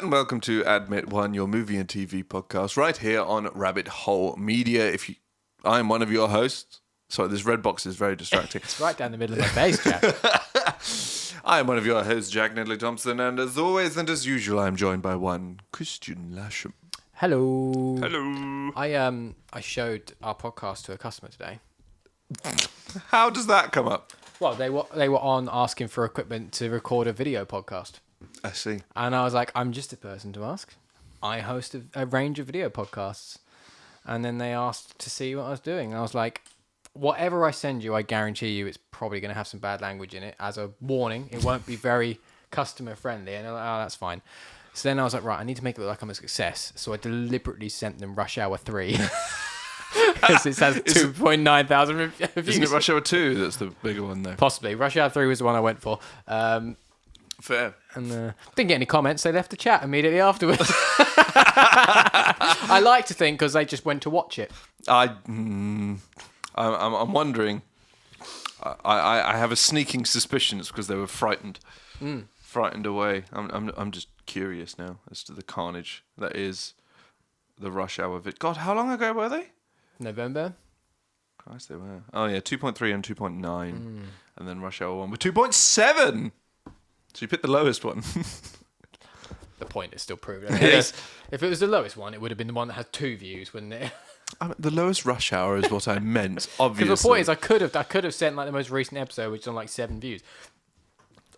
And welcome to Admit One, your movie and TV podcast, right here on Rabbit Hole Media. I am one of your hosts. Sorry, this red box is very distracting. It's right down the middle of my face, Jack. I am one of your hosts, Jack Nedley Thompson, and as always and as usual, I am joined by one Kristian Lasham. Hello. Hello. I showed our podcast to a customer today. How does that come up? Well, they were on asking for equipment to record a video podcast. I see. And I was like, I'm just a person to ask. I host a range of video podcasts. And then they asked to see what I was doing. And I was like, whatever I send you, I guarantee you it's probably going to have some bad language in it. As a warning, it won't be very customer friendly. And they're like, oh, that's fine. So then I was like, right, I need to make it look like I'm a success. So I deliberately sent them Rush Hour 3. Because it has 2.9 thousand reviews. Isn't it Rush Hour 2 that's the bigger one, though? Possibly. Rush Hour 3 was the one I went for. Fair. And didn't get any comments. They left the chat immediately afterwards. I like to think because they just went to watch it. I'm wondering. I have a sneaking suspicion it's because they were frightened, frightened away. I'm just curious now as to the carnage that is the Rush Hour vid. God, how long ago were they? November. Christ, they were. Oh yeah, 2.3 and 2.9, and then Rush Hour 1 with 2.7. So you picked the lowest one. The point is still proven. Yes. If it was the lowest one, it would have been the one that had 2 views, wouldn't it? The lowest Rush Hour is what I meant, obviously. Because the point is, I could have sent like the most recent episode, which is on like 7 views.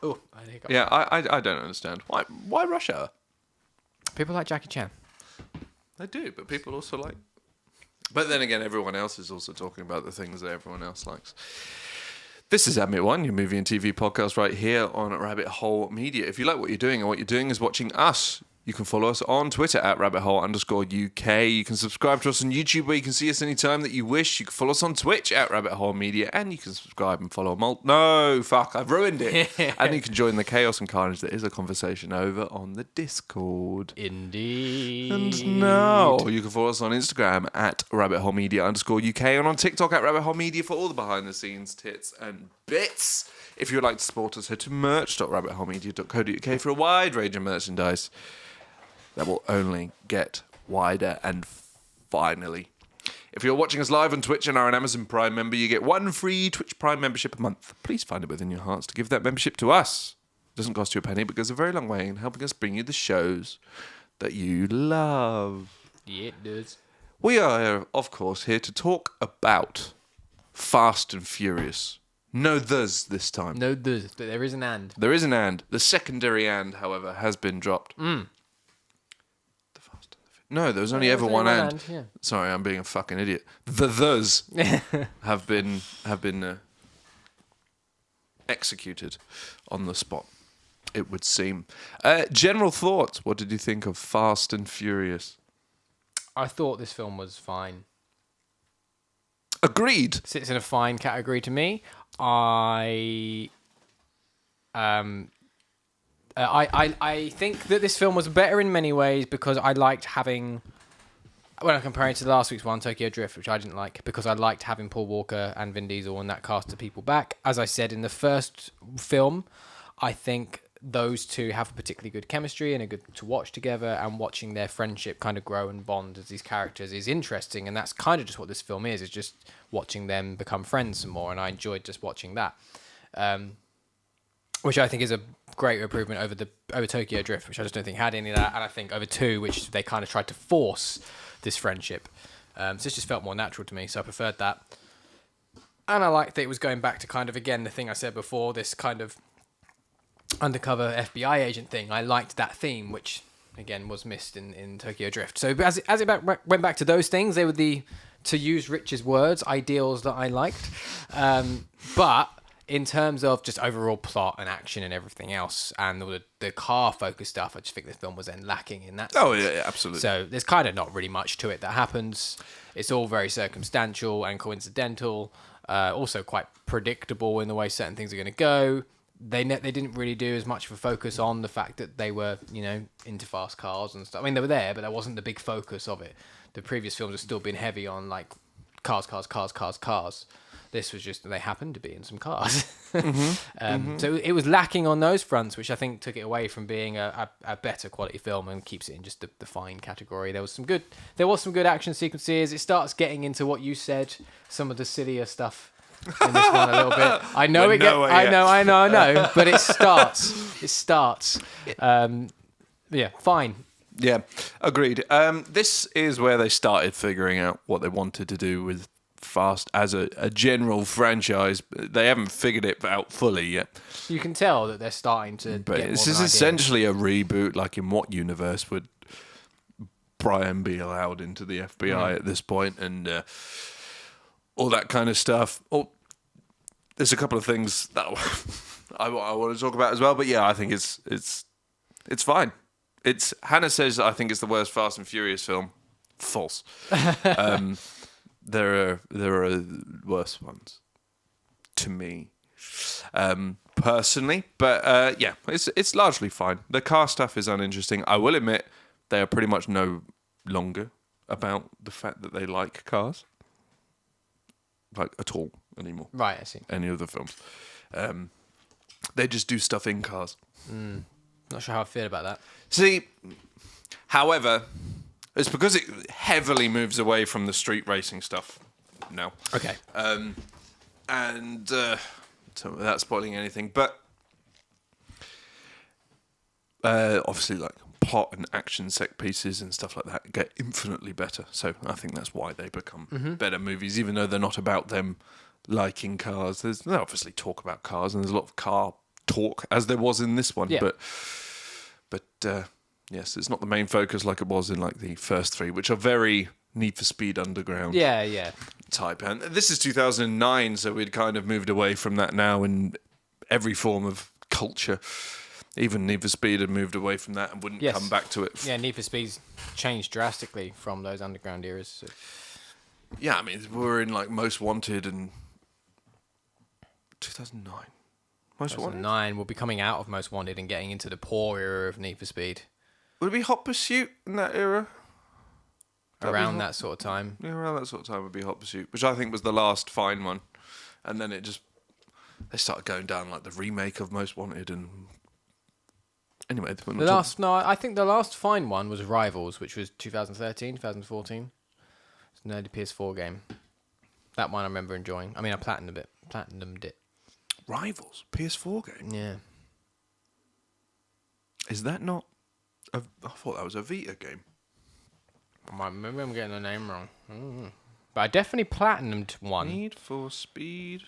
Oh, I think. Yeah, I don't understand why Rush Hour. People like Jackie Chan. They do, but people also like. But then again, everyone else is also talking about the things that everyone else likes. This is Admit One, your movie and TV podcast right here on Rabbit Hole Media. If you like what you're doing and what you're doing is watching us, you can follow us on Twitter at rabbithole_UK. You can subscribe to us on YouTube where you can see us anytime that you wish. You can follow us on Twitch at Rabbit Hole Media, and you can subscribe and follow No, fuck, I've ruined it. And you can join the chaos and carnage that is a conversation over on the Discord. Indeed. And now you can follow us on Instagram at rabbithole_media_UK and on TikTok at Rabbit Hole Media for all the behind the scenes tits and bits. If you would like to support us, head to merch.rabbitholemedia.co.uk for a wide range of merchandise that will only get wider. And finally, if you're watching us live on Twitch and are an Amazon Prime member, you get 1 free Twitch Prime membership a month. Please find it within your hearts to give that membership to us. It doesn't cost you a penny, but goes a very long way in helping us bring you the shows that you love. Yeah, it does. We are, of course, here to talk about Fast and Furious. No there's this time. No, there is an and. There is an and. The secondary and, however, has been dropped. No, there was only ever one and. Yeah. Sorry, I'm being a fucking idiot. The's have been executed on the spot, it would seem. General thoughts. What did you think of Fast and Furious? I thought this film was fine. Agreed. Sits in a fine category to me. I think that this film was better in many ways because I liked having, when I'm comparing it to last week's one, Tokyo Drift, which I didn't like, because I liked having Paul Walker and Vin Diesel and that cast of people back. As I said in the first film, I think those two have a particularly good chemistry and are good to watch together, and watching their friendship kind of grow and bond as these characters is interesting, and that's kind of just what this film is just watching them become friends some more, and I enjoyed just watching that. Which I think is a great improvement over Tokyo Drift, which I just don't think had any of that, and I think over 2, which they kind of tried to force this friendship. So this just felt more natural to me, so I preferred that. And I liked that it was going back to kind of, again, the thing I said before, this kind of undercover FBI agent thing. I liked that theme, which, again, was missed in Tokyo Drift. So as it went back to those things, they were the, to use Rich's words, ideals that I liked. But in terms of just overall plot and action and everything else, and the car-focused stuff, I just think this film was then lacking in that sense. Oh, yeah, absolutely. So there's kind of not really much to it that happens. It's all very circumstantial and coincidental, also quite predictable in the way certain things are going to go. They didn't really do as much of a focus on the fact that they were, into fast cars and stuff. I mean, they were there, but that wasn't the big focus of it. The previous films have still been heavy on, like, cars. This was just they happened to be in some cars. So it was lacking on those fronts, which I think took it away from being a better quality film and keeps it in just the fine category. There was some good action sequences. It starts getting into what you said, some of the sillier stuff in this one a little bit. I know I know, but it starts. Yeah, fine. Yeah, agreed. This is where they started figuring out what they wanted to do with Fast as a general franchise. They haven't figured it out fully yet. You can tell that they're starting to. But get this more is of an idea. essentially a reboot. Like, in what universe would Brian be allowed into the FBI at this point, and all that kind of stuff. Oh, there's a couple of things that I want to talk about as well. But yeah, I think it's fine. Hannah says I think it's the worst Fast and Furious film. False. There are worse ones to me, personally. But yeah, it's largely fine. The car stuff is uninteresting. I will admit they are pretty much no longer about the fact that they like cars, like, at all anymore. Right, I see. Any of the films, they just do stuff in cars. Not sure how I feel about that. See, however, it's because it heavily moves away from the street racing stuff now. Okay. So without spoiling anything, but obviously, like, plot and action set pieces and stuff like that get infinitely better. So I think that's why they become better movies, even though they're not about them liking cars. They obviously talk about cars, and there's a lot of car talk, as there was in this one. Yeah. But yes, it's not the main focus like it was in, like, the first three, which are very Need for Speed Underground type. And this is 2009, so we'd kind of moved away from that now in every form of culture. Even Need for Speed had moved away from that and wouldn't come back to it. Yeah, Need for Speed's changed drastically from those underground eras. So. Yeah, I mean, we're in, like, Most Wanted and 2009. Most Wanted? 2009, we'll be coming out of Most Wanted and getting into the poor era of Need for Speed. Would it be Hot Pursuit in that era? Around that sort of time. Yeah, around that sort of time would be Hot Pursuit, which I think was the last fine one. And then they started going down, like, the remake of Most Wanted and... Anyway, I think the last fine one was Rivals, which was 2013, 2014. It's an early PS4 game. That one I remember enjoying. I mean, I platinumed it. Rivals? PS4 game? Yeah. Is that not... I thought that was a Vita game. Maybe I'm getting the name wrong. But I definitely platinumed one. Need for Speed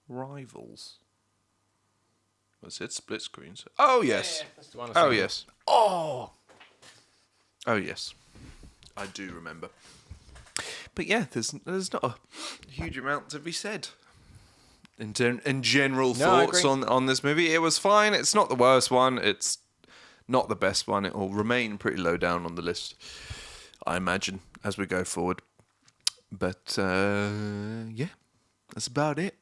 Rivals. What's it? Split screens. Oh, yes. Yeah, that's the one Oh, yes. Oh, yes. I do remember. But yeah, there's not a huge amount to be said in general thoughts on this movie. It was fine. It's not the worst one. It's not the best one. It will remain pretty low down on the list, I imagine, as we go forward. But yeah, that's about it.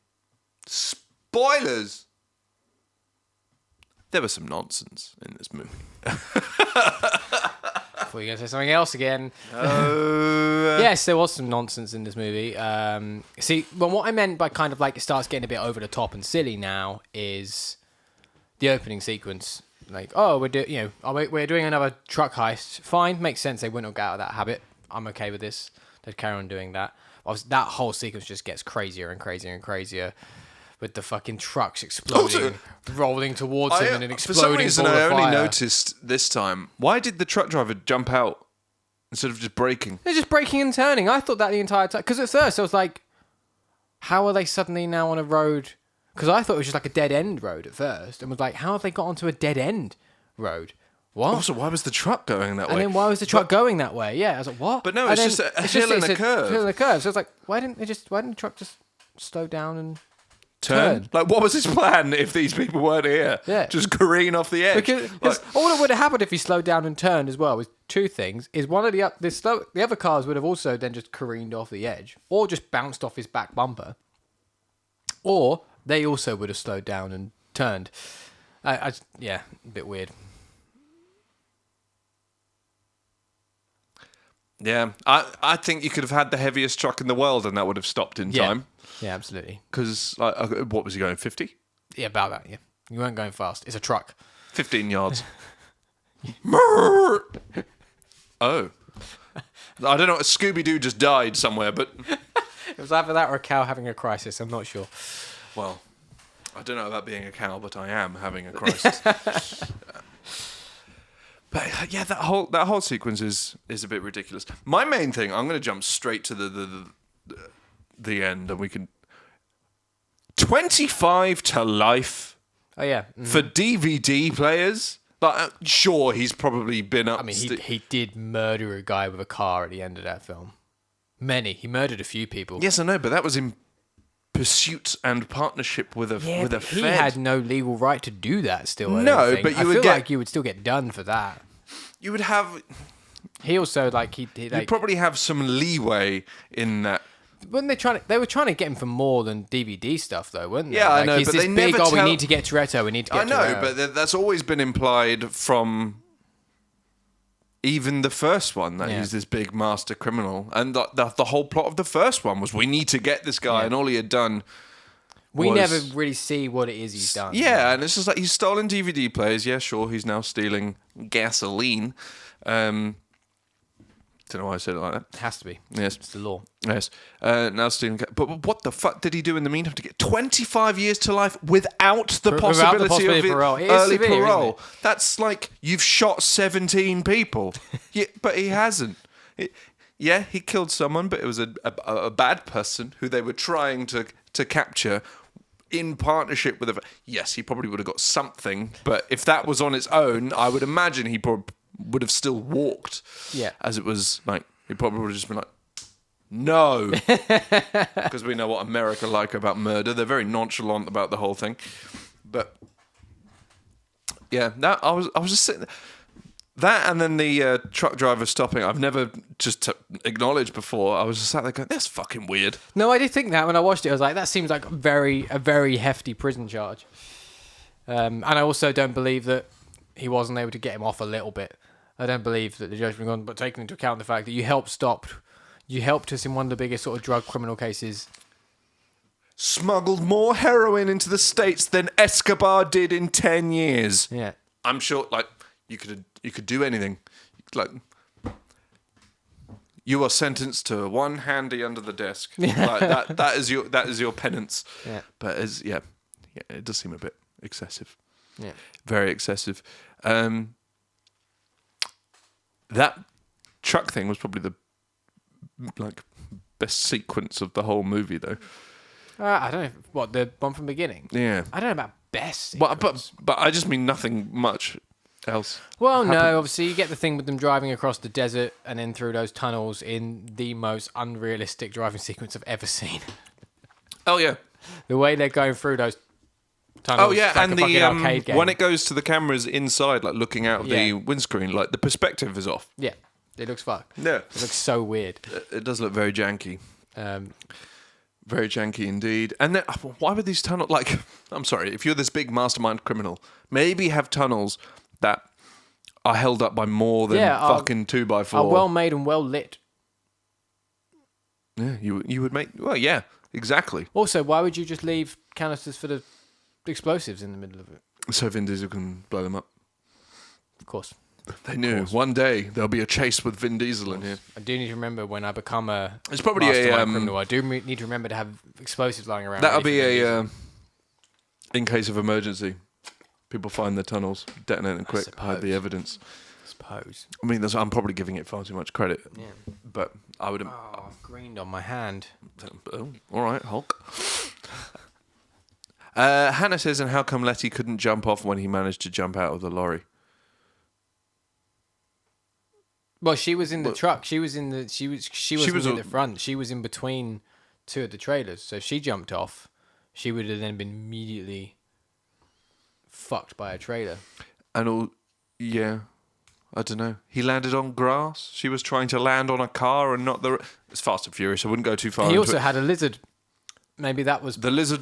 Spoilers! There was some nonsense in this movie. I thought you were going to say something else again. Yes, there was some nonsense in this movie. See, well, what I meant by kind of like it starts getting a bit over the top and silly now is the opening sequence. Like, oh, we're doing another truck heist. Fine, makes sense. They wouldn't get out of that habit. I'm okay with this. They'd carry on doing that. Obviously, that whole sequence just gets crazier and crazier and crazier. With the fucking trucks exploding, rolling towards him, and an exploding for some reason, ball I of only fire. noticed this time. Why did the truck driver jump out instead of just braking? They're just braking and turning. I thought that the entire time. Because at first I was like, how are they suddenly now on a road? Because I thought it was just like a dead end road at first. And was like, how have they got onto a dead end road? What? Also, why was the truck going that way? And then why was the truck going that way? Yeah, I was like, what? But no, And it's then just a hill and a curve. Hill and a curve. So it's like, why didn't the truck just slow down and turn? Like, what was his plan if these people weren't here? Yeah. Just careen off the edge. Because all that would have happened if he slowed down and turned as well was two things. Is one of the other cars would have also then just careened off the edge, or just bounced off his back bumper, or they also would have slowed down and turned. Yeah, a bit weird. Yeah, I think you could have had the heaviest truck in the world and that would have stopped in time. Yeah, absolutely. Because, what was he going, 50? Yeah, about that, yeah. You weren't going fast. It's a truck. 15 yards. Oh. I don't know, Scooby-Doo just died somewhere, but... It was either that or a cow having a crisis. I'm not sure. Well, I don't know about being a cow, but I am having a crisis. But yeah, that whole sequence is a bit ridiculous. My main thing, I'm going to jump straight to the end, and we can 25 to life. Oh yeah, for DVD players. Like, sure, he's probably been up. I mean, he did murder a guy with a car at the end of that film. He murdered a few people. Yes, I know, but that was in pursuit and partnership with a Fed. He had no legal right to do that. Still, no, but I feel like you would still get done for that. You would have. He also You'd probably have some leeway in that. When they were trying to get him for more than DVD stuff, though, weren't they? Yeah, I know, he's but this they big, never we need to get Toretto, we need to get Toretto. I know, but that's always been implied from even the first one, that he's this big master criminal. And the whole plot of the first one was we need to get this guy, and all he had done we never really see what it is he's done. Yeah, and it's just like he's stolen DVD players. Yeah, sure, he's now stealing gasoline. Don't know why I said it like that. It has to be. Yes. It's the law. Yes. Now stealing... But what the fuck did he do in the meantime to get 25 years to life without the possibility of parole? early severe, parole? That's like, you've shot 17 people. Yeah, but he hasn't. He killed someone, but it was a bad person who they were trying to capture in partnership with Yes, he probably would have got something, but if that was on its own, I would imagine he probably would have still walked. Yeah. As it was like, he probably would have just been like, no. Because we know what America like about murder. They're very nonchalant about the whole thing. But yeah, I was just sitting there. That and then the truck driver stopping, I've never just acknowledged before. I was just sat there going, that's fucking weird. No, I did think that when I watched it. I was like, that seems like a very hefty prison charge. And I also don't believe that he wasn't able to get him off a little bit. I don't believe that the judge was gone, but taking into account the fact that you helped us in one of the biggest sort of drug criminal cases. Smuggled more heroin into the States than Escobar did in 10 years. Yeah. I'm sure, like, you could do anything. Like, you are sentenced to one handy under the desk. Like that is your penance. Yeah. But it does seem a bit excessive. Yeah. Very excessive. That truck thing was probably the best sequence of the whole movie, though. I don't know. What, the one from the beginning? Yeah. I don't know about best Well, sequence. but I just mean nothing much else. Well, no, obviously you get the thing with them driving across the desert and then through those tunnels in the most unrealistic driving sequence I've ever seen. Oh, yeah. The way they're going through those tunnels. Oh, yeah, like and a fucking arcade game. when it goes to the cameras inside, like looking out of the windscreen, like the perspective is off. Yeah, it looks fucked. Yeah. It looks so weird. It does look very janky. Very janky indeed. And then, why would these tunnels... Like, I'm sorry, if you're this big mastermind criminal, maybe have tunnels that are held up by more than fucking 2x4. Are well made and well lit. Yeah, you would make... Well, yeah, exactly. Also, why would you just leave canisters for the explosives in the middle of it? So Vin Diesel can blow them up. Of course. They knew. One day, there'll be a chase with Vin Diesel in here. I do need to remember when I become a it's probably mastermind criminal, I do need to remember to have explosives lying around. That'll be in case of emergency. People find the tunnels, detonate them quick, hide the evidence. I suppose. I mean, I'm probably giving it far too much credit. Yeah. But I would... Oh, I've greened on my hand. Oh, all right, Hulk. Hannah says, and how come Letty couldn't jump off when he managed to jump out of the lorry? Well, she was in the truck. She was in the the front. She was in between two of the trailers. So if she jumped off, she would have then been immediately fucked by a trailer. And I don't know. He landed on grass. She was trying to land on a car and not the... It's Fast and Furious. I wouldn't go too far. He also had a lizard. Maybe that was... The lizard...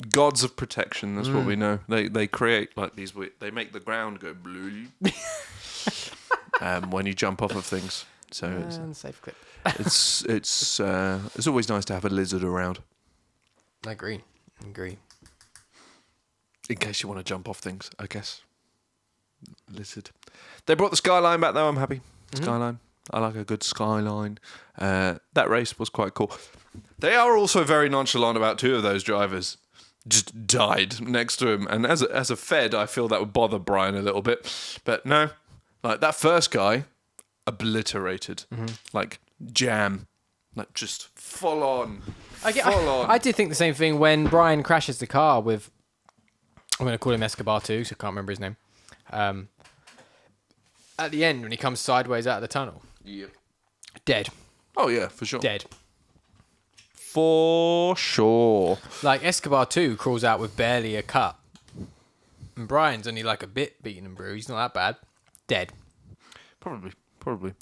Gods of protection, that's what we know. They create like these... They make the ground go blue. When you jump off of things. So And safe clip. it's always nice to have a lizard around I agree. in case you want to jump off things. I guess lizard. They brought the skyline back though. I'm happy. Skyline. I like a good skyline. That race was quite cool. They are also very nonchalant about two of those drivers. Just died next to him, and as a Fed, I feel that would bother Brian a little bit. But no, like that first guy, obliterated, like jam, like just full on. I did think the same thing when Brian crashes the car with. I'm going to call him Escobar too, so I can't remember his name. At the end, when he comes sideways out of the tunnel, dead. Oh yeah, for sure. Dead. For sure. Like Escobar 2 crawls out with barely a cut. And Brian's only like a bit beaten and bruised. He's not that bad. Dead. Probably.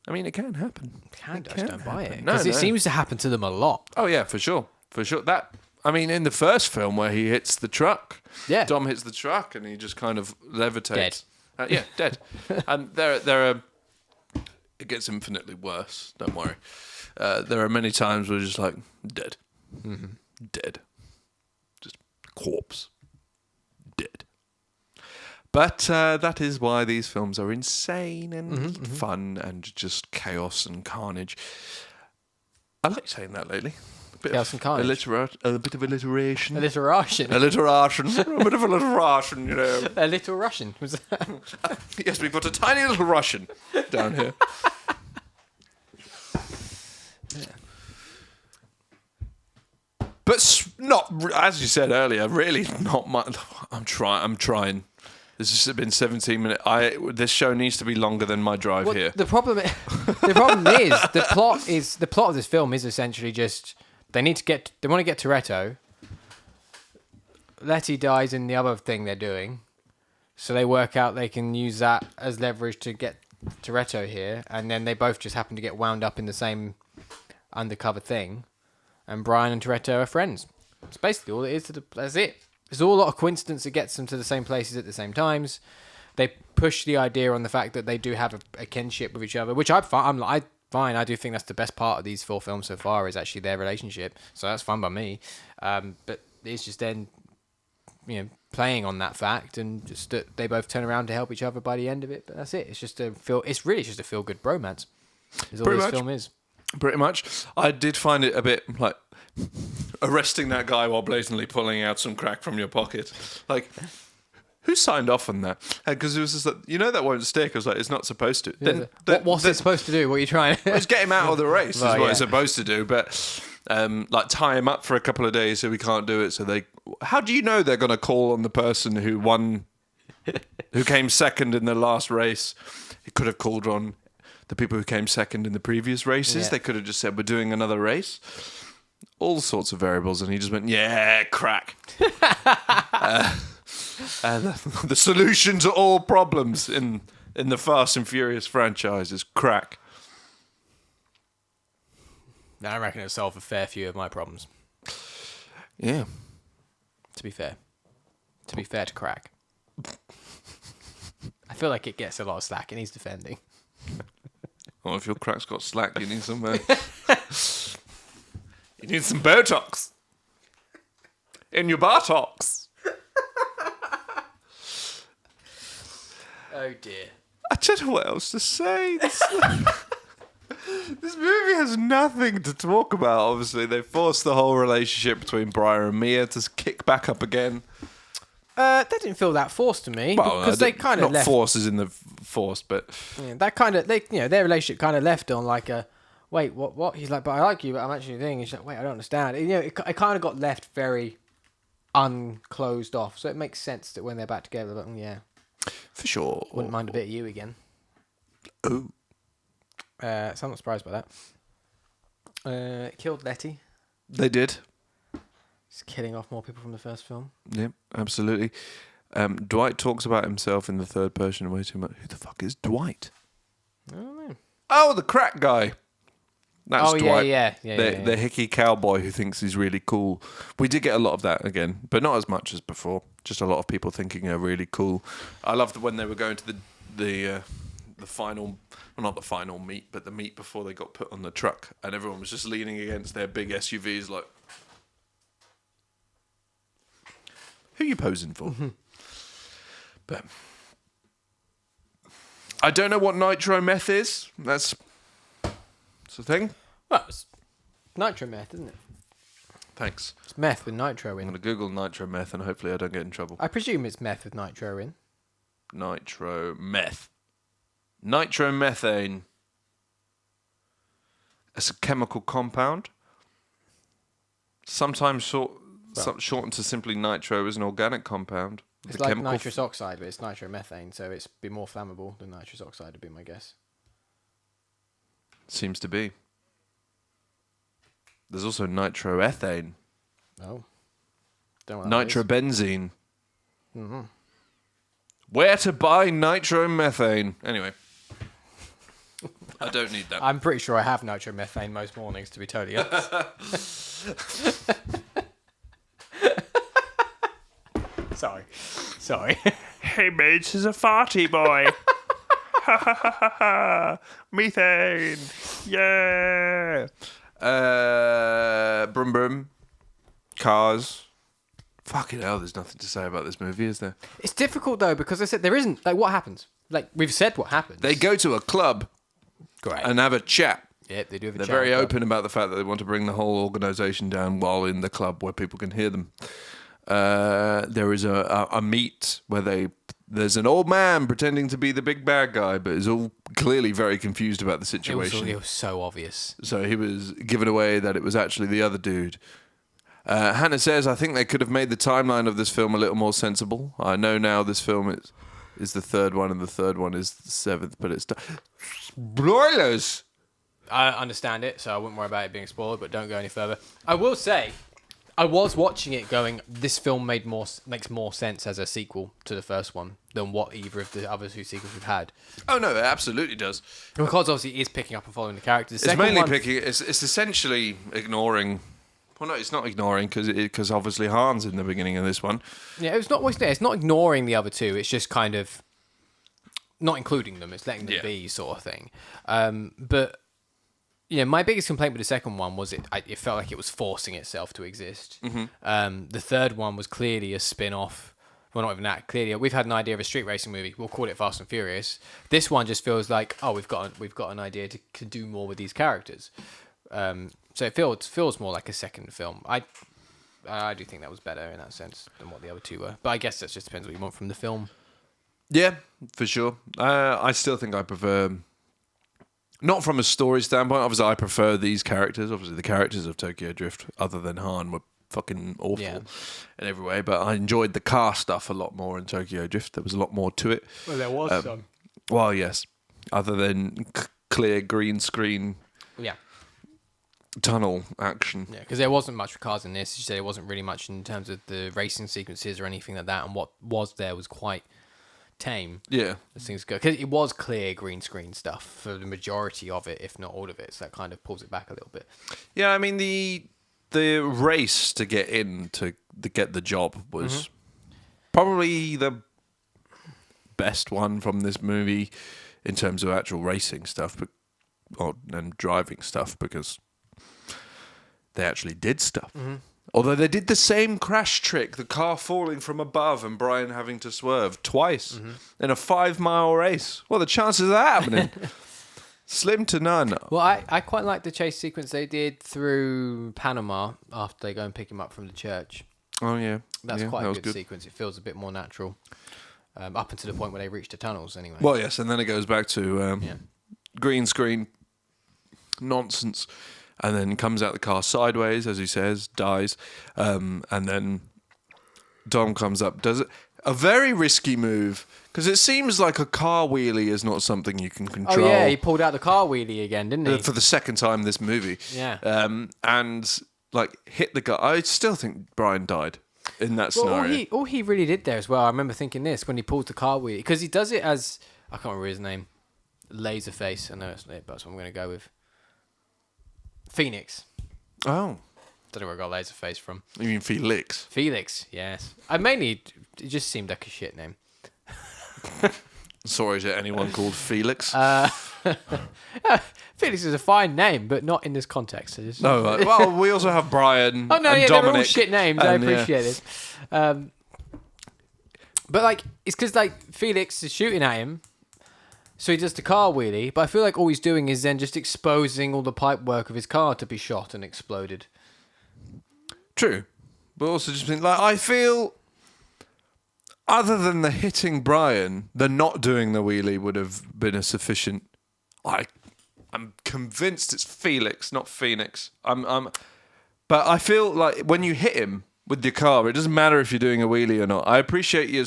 I mean, it can happen. I just don't buy it. No, Because it seems to happen to them a lot. Oh yeah, for sure. That. I mean, in the first film where he hits the truck, Yeah. Dom hits the truck and he just kind of levitates. Dead. Dead. And there are. It gets infinitely worse. Don't worry. There are many times where just like dead, dead, just corpse, dead. But that is why these films are insane and fun and just chaos and carnage. I like saying that lately. Chaos and carnage. A bit of alliteration. Alliteration. Alliteration. A bit of alliteration, you know. A little Russian. Was that? Yes, we put a tiny little Russian down here. But not, as you said earlier, really not much. I'm trying. This has been 17 minutes. This show needs to be longer than my drive here. The problem is the plot of this film is essentially just they want to get Toretto. Letty dies in the other thing they're doing, so they work out they can use that as leverage to get Toretto here, and then they both just happen to get wound up in the same undercover thing, and Brian and Toretto are friends. It's basically all it is. That's it. It's all a lot of coincidence that gets them to the same places at the same times. They push the idea on the fact that they do have a kinship with each other, which I'm fine. I do think that's the best part of these 4 films so far is actually their relationship. So that's fine by me. But it's just then, playing on that fact and just that they both turn around to help each other by the end of it. But that's it. It's really just a feel good bromance. Is all this film is. Pretty much. I did find it a bit like arresting that guy while blatantly pulling out some crack from your pocket. Like, who signed off on that? Because it was just like, that won't stick. I was like, it's not supposed to. Yeah, what's it supposed to do? What are you trying? It's get him out of the race is what it's supposed to do. But like tie him up for a couple of days so we can't do it. So how do you know they're going to call on the person who won, who came second in the last race? He could have called on the people who came second in the previous races. Yeah. They could have just said, we're doing another race. All sorts of variables. And he just went, yeah, crack. The solution to all problems in the Fast and Furious franchise is crack. I reckon it'll solve a fair few of my problems. Yeah. To be fair to crack. I feel like it gets a lot of slack. It needs defending. Well, if your crack's got slack, you need some... you need some Botox. In your buttocks. Oh, dear. I don't know what else to say. This movie has nothing to talk about, obviously. They forced the whole relationship between Brian and Mia to kick back up again. That didn't feel that forced to me. Well, because they kind of left... Not force as in the force, but... Yeah, that kind of... their relationship kind of left on like a... Wait, what? He's like, but I like you, but I'm actually doing... He's like, wait, I don't understand. It kind of got left very unclosed off. So it makes sense that when they're back together, like, yeah. For sure. Wouldn't mind a bit of you again. Oh. So I'm not surprised by that. Killed Letty. They did. Just killing off more people from the first film. Yep, absolutely. Dwight talks about himself in the third person way too much. Who the fuck is Dwight? I don't know. Oh, the crack guy. That's Dwight. Yeah. The hickey cowboy who thinks he's really cool. We did get a lot of that again, but not as much as before. Just a lot of people thinking they're really cool. I loved when they were going to the final, well, not the final meet, but the meet before they got put on the truck, and everyone was just leaning against their big SUVs, like, who are you posing for? But I don't know what nitrometh is. That's the thing. Well, it's nitro meth, isn't it? Thanks. It's meth with nitro I'm in. going to Google nitrometh and hopefully I don't get in trouble. I presume it's meth with nitro in. Nitrometh. Nitromethane. It's a chemical compound. Sometimes shortened to simply nitro is an organic compound. It's like nitrous oxide, but it's nitromethane, so it's be more flammable than nitrous oxide would be my guess. Seems to be. There's also nitroethane. Oh. Don't know what that is. Nitrobenzene. Mm-hmm. Where to buy nitromethane? Anyway. I don't need that. I'm pretty sure I have nitromethane most mornings, to be totally honest. Sorry. Hey, mates, is a farty boy. Methane. Yeah. Brum brum. Cars. Fucking hell, there's nothing to say about this movie, is there? It's difficult, though, because I said there isn't... Like, what happens? Like, we've said what happens. They go to a club Great. and have a chat. Yep, they do have a They're chat. very open about the fact that they want to bring the whole organisation down while in the club where people can hear them. There is a meet where there's an old man pretending to be the big bad guy, but is all clearly very confused about the situation. It was so obvious. So he was given away that it was actually the other dude. Hannah says, I think they could have made the timeline of this film a little more sensible. I know now this film is the third one and the third one is the seventh, but it's... Broilers! I understand it, so I wouldn't worry about it being spoiled, but don't go any further. I will say, I was watching it going, this film makes more sense as a sequel to the first one than what either of the other two sequels we've had. Oh, no, it absolutely does. Because obviously it is picking up and following the characters. It's mainly it's essentially ignoring... Well, no, it's not ignoring because obviously Han's in the beginning of this one. Yeah, it's not ignoring the other two. It's just kind of not including them. It's letting them be, sort of thing. But yeah, my biggest complaint with the second one was it felt like it was forcing itself to exist. Mm-hmm. The third one was clearly a spin-off. Well, not even that. Clearly, we've had an idea of a street racing movie. We'll call it Fast and Furious. This one just feels like, oh, we've got an idea to do more with these characters. So it feels more like a second film. I do think that was better in that sense than what the other two were. But I guess that just depends what you want from the film. Yeah, for sure. I still think I prefer... Not from a story standpoint. Obviously, I prefer these characters. Obviously, the characters of Tokyo Drift, other than Han, were fucking awful in every way. But I enjoyed the car stuff a lot more in Tokyo Drift. There was a lot more to it. Well, there was some. Well, yes. Other than clear green screen... Yeah. Tunnel action. Yeah, because there wasn't much for cars in this. You said there wasn't really much in terms of the racing sequences or anything like that, and what was there was quite tame. Yeah. As things go, because it was clear green screen stuff for the majority of it, if not all of it. So that kind of pulls it back a little bit. Yeah, I mean the race to get in to get the job was probably the best one from this movie in terms of actual racing stuff, and driving stuff because. They actually did stuff. Mm-hmm. Although they did the same crash trick, the car falling from above and Brian having to swerve twice in a 5-mile race. Well, the chances of that happening, slim to none. Well, I quite like the chase sequence they did through Panama after they go and pick him up from the church. Oh, yeah. That's quite a good sequence. It feels a bit more natural. Up until the point where they reach the tunnels, anyway. Well, yes, and then it goes back to green screen nonsense. And then comes out the car sideways, as he says, dies. And then Dom comes up, does it. A very risky move, because it seems like a car wheelie is not something you can control. Oh, yeah, he pulled out the car wheelie again, didn't he? For the second time in this movie. Yeah. And, hit the guy. I still think Brian died in that scenario. All he really did there as well, I remember thinking this, when he pulls the car wheelie, because he does it as, I can't remember his name, Laserface, I know it's not it, but that's what I'm going to go with. Phoenix. Oh. Don't know where I got Laserface from. You mean Felix? Felix, yes. It just seemed like a shit name. Sorry to anyone called Felix. Felix is a fine name, but not in this context. So just... No, well, we also have Brian Oh no, and yeah, Dominic. they're all shit names. I appreciate it. But like, it's because like Felix is shooting at him, so he does the car wheelie. But I feel like all he's doing is then just exposing all the pipe work of his car to be shot and exploded. True, but also just think like I feel. Other than the hitting Brian, the not doing the wheelie would have been a sufficient. I'm convinced it's Felix, not Phoenix. But I feel like when you hit him with your car, it doesn't matter if you're doing a wheelie or not. I appreciate you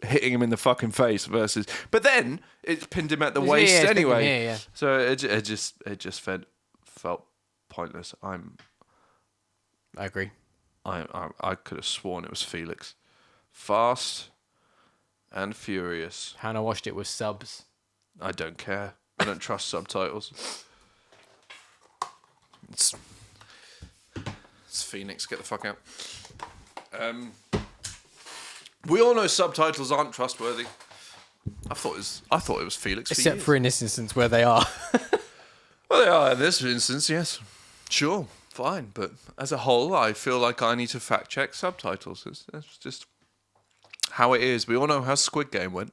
hitting him in the fucking face versus, but then it pinned him at the waist anyway. Yeah. So it just felt pointless. I agree. I could have sworn it was Felix. Fast and Furious. Hannah watched it with subs. I don't care. I don't trust subtitles. It's Phoenix. Get the fuck out. We all know subtitles aren't trustworthy. I thought it was Felix. Except for in this instance where they are. Well, they are in this instance, yes. Sure, fine. But as a whole, I feel like I need to fact check subtitles. It's just how it is. We all know how Squid Game went.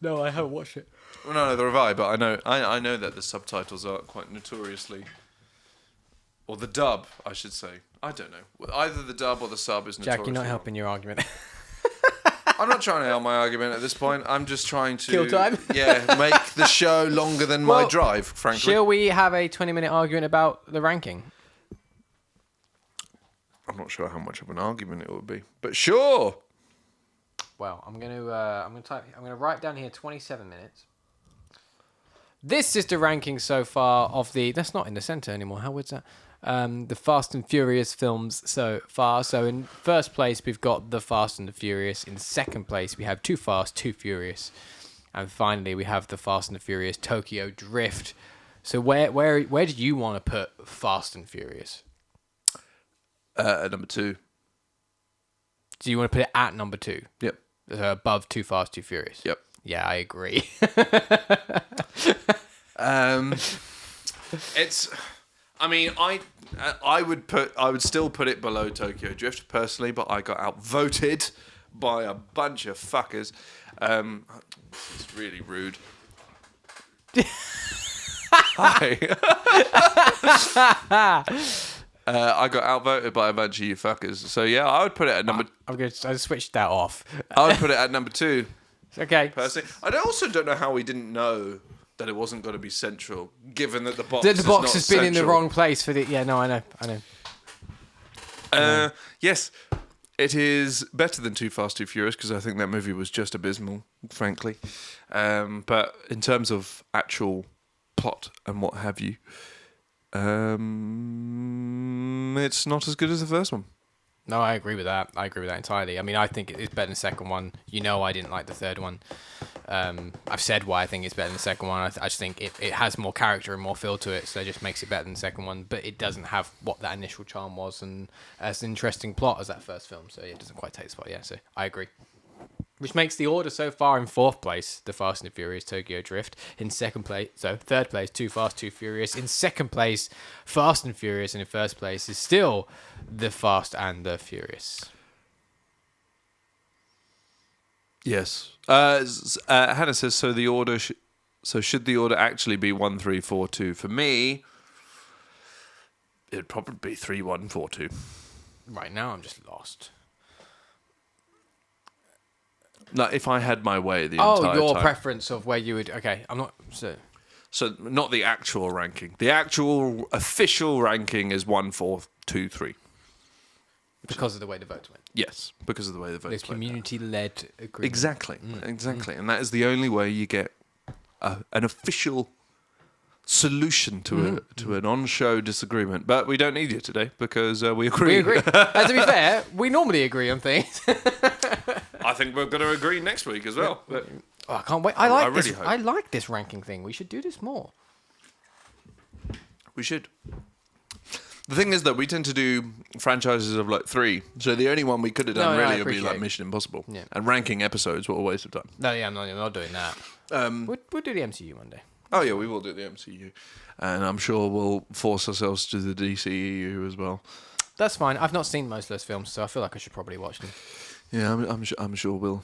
No, I haven't watched it. Well, no, neither have I. But I know that the subtitles are quite notoriously, or the dub, I should say. I don't know. Either the dub or the sub is notoriously. Jack, you're not helping your argument. I'm not trying to help my argument at this point. I'm just trying to kill time. make the show longer than my drive. Frankly, shall we have a 20-minute argument about the ranking? I'm not sure how much of an argument it would be, but sure. Well, I'm gonna write down here 27 minutes. This is the ranking so far of the. That's not in the center anymore. How was that? The Fast and Furious films so far. So in first place we've got The Fast and the Furious. In second place we have Too Fast, Too Furious, and finally we have The Fast and the Furious Tokyo Drift. So where do you want to put Fast and Furious? At number 2. Do you want to put it at number 2? Yep. Above Too Fast, Too Furious. Yep. Yeah, I agree. It's. I mean, I would still put it below Tokyo Drift personally, but I got outvoted by a bunch of fuckers. It's really rude. Hi. I got outvoted by a bunch of you fuckers. So yeah, I would put it at number. I switched that off. I would put it at number 2. Okay. Personally, I also don't know how we didn't know that it wasn't going to be central, given that the box. The box has been central. in the wrong place for the. Yeah, no, I know. Yes, it is better than Too Fast, Too Furious because I think that movie was just abysmal, frankly. But in terms of actual plot and what have you, it's not as good as the first one. No, I agree with that. I agree with that entirely. I mean, I think it's better than the second one. You know, I didn't like the third one. I've said why I think it's better than the second one. I just think it has more character and more feel to it, so it just makes it better than the second one. But it doesn't have what that initial charm was and as interesting plot as that first film. So yeah, it doesn't quite take the spot. Yeah, so I agree. Which makes the order so far in fourth place, The Fast and the Furious Tokyo Drift. In second place, so third place, Too Fast, Too Furious. In second place, Fast and Furious. And in first place is still The Fast and the Furious. Yes. Hannah says, so the order... So should the order actually be 1, 3, 4, 2? For me, it'd probably be 3, 1, 4, 2. Right now, I'm just lost. Like if I had my way the entire time. Oh, your preference of where you would... Okay, I'm not... So not the actual ranking. The actual official ranking is 1, 4, 2, 3. Because of the way the votes went. Yes, because of the way the votes went. The community-led agreement. Exactly, exactly. And that is the only way you get an official solution to an on-show disagreement. But we don't need it today because we agree. We agree. To be fair, we normally agree on things. I think we're going to agree next week as well. But I can't wait. I like really this. hope. I like this ranking thing. We should do this more. We should. The thing is, though, we tend to do franchises of like 3. So the only one we could have done No, I really would be like appreciate. Mission Impossible. Yeah. And ranking episodes, what a waste of time. No, yeah, I'm not doing that. We'll do the MCU one day. Oh, yeah, we will do the MCU. And I'm sure we'll force ourselves to the DCEU as well. That's fine. I've not seen most of those films, so I feel like I should probably watch them. Yeah, I'm sure we'll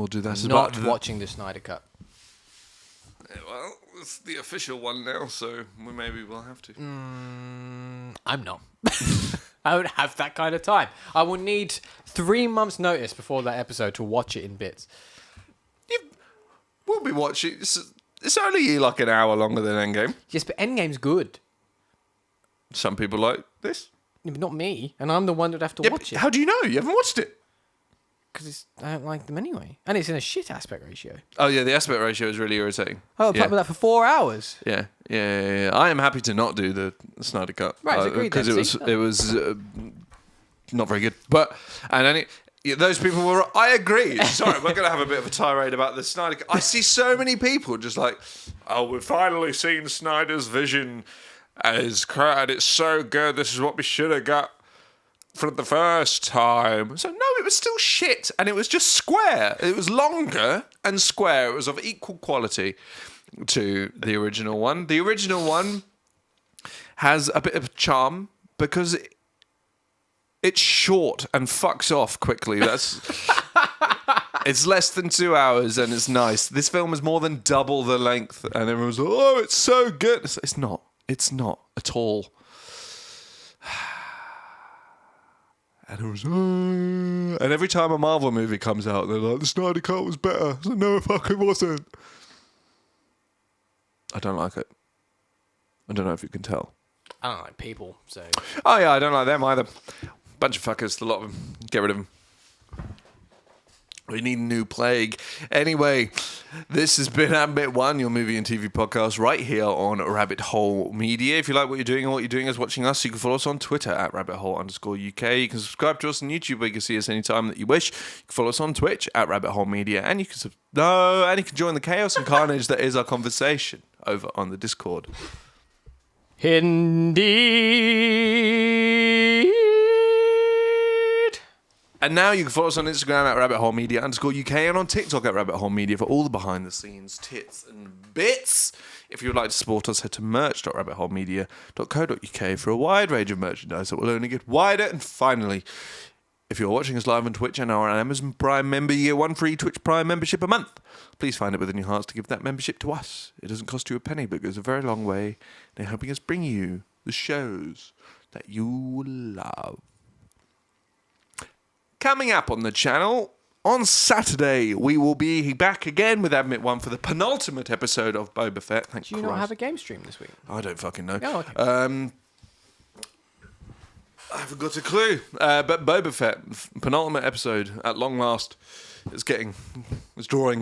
do that. Not watching the Snyder Cut. Well, it's the official one now, so maybe we'll have to. I'm not. I don't have that kind of time. I will need 3 months' notice before that episode to watch it in bits. We'll be watching. It's only like an hour longer than Endgame. Yes, but Endgame's good. Some people like this. Yeah, but not me, and I'm the one that'd have to watch it. How do you know? You haven't watched it. Because I don't like them anyway. And it's in a shit aspect ratio. Oh, yeah, the aspect ratio is really irritating. Oh, I'll yeah. play with that for 4 hours. Yeah. I am happy to not do the Snyder Cut. Right, it's agreed because then, it was not very good. But those people were. I agree. Sorry, we're going to have a bit of a tirade about the Snyder Cut. I see so many people just like, oh, we've finally seen Snyder's vision as and it's so good. This is what we should have got from the first time. So no, it was still shit, and it was just square. It was longer and square. It was of equal quality to the original one. The original one has a bit of charm because it's short and fucks off quickly. That's it's less than 2 hours and it's nice. This film is more than double the length, and everyone's like, oh, it's so good. It's not. It's not at all. And it was, and every time a Marvel movie comes out, they're like, the Snyder Cut was better. So no, it fucking wasn't. I don't like it. I don't know if you can tell. I don't like people, so... Oh yeah, I don't like them either. Bunch of fuckers, a lot of them. Get rid of them. We need a new plague. Anyway, this has been Admit One, your movie and TV podcast, right here on Rabbit Hole Media. If you like what you're doing and what you're doing is watching us, you can follow us on Twitter at rabbithole_UK. You can subscribe to us on YouTube, where you can see us anytime that you wish. You can follow us on Twitch at Rabbit Hole Media, and you can join the chaos and carnage that is our conversation over on the Discord. Indeed. And now you can follow us on Instagram at rabbithole_media_UK and on TikTok at Rabbit Hole Media for all the behind-the-scenes tits and bits. If you would like to support us, head to merch.rabbitholemedia.co.uk for a wide range of merchandise that will only get wider. And finally, if you're watching us live on Twitch and are an Amazon Prime member, you get 1 free Twitch Prime membership a month. Please find it within your hearts to give that membership to us. It doesn't cost you a penny, but it goes a very long way in helping us bring you the shows that you love. Coming up on the channel, on Saturday, we will be back again with Admit One for the penultimate episode of Boba Fett. Thank Do you not have a game stream this week? I don't fucking know. Oh, okay. I haven't got a clue. But Boba Fett, penultimate episode, at long last, it's drawing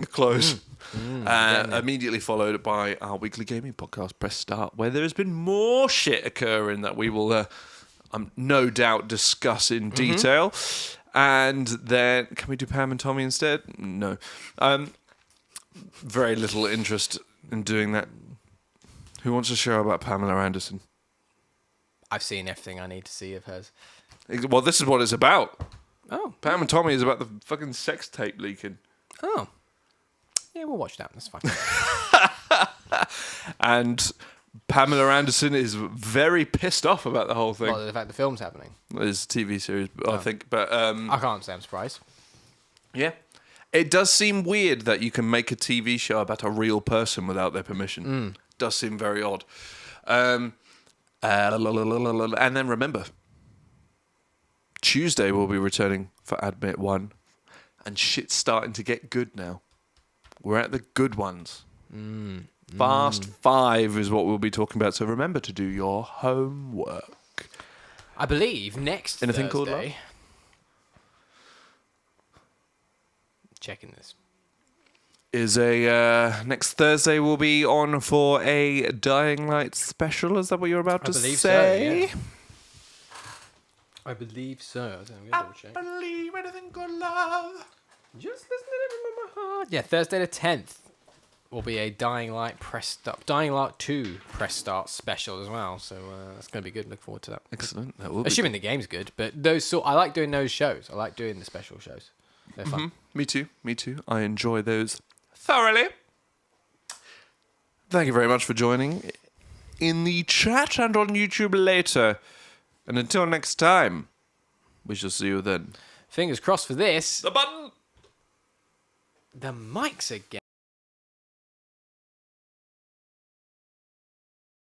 close. Immediately followed by our weekly gaming podcast, Press Start, where there has been more shit occurring that we will, no doubt, discuss in detail. And then, can we do Pam and Tommy instead? No. Very little interest in doing that. Who wants a show about Pamela Anderson? I've seen everything I need to see of hers. Well, this is what it's about. Oh. Pam and Tommy is about the fucking sex tape leaking. Oh. Yeah, we'll watch that. That's fine. And Pamela Anderson is very pissed off about the whole thing. Well, the fact the film's happening. It's a TV series, I think. But I can't say I'm surprised. yeah. It does seem weird that you can make a TV show about a real person without their permission. Does seem very odd. And then remember, Tuesday we'll be returning for Admit One. And shit's starting to get good now. We're at the good ones. Fast 5 is what we'll be talking about. So remember to do your homework. I believe next Anything Thursday... called love? Checking this. Is next Thursday we'll be on for a Dying Light special. Is that what you're about to believe say? so, yeah. I believe so. I believe anything called love. Just listen to it from my heart. Yeah, Thursday the 10th. will be a Dying Light 2 press start special as well. So that's going to be good. Look forward to that. Excellent. That will be Assuming the game's good, but I like doing those shows. I like doing the special shows. They're fun. Me too. I enjoy those thoroughly. Thank you very much for joining in the chat and on YouTube later. And until next time, we shall see you then. Fingers crossed for this. The button! The mics again.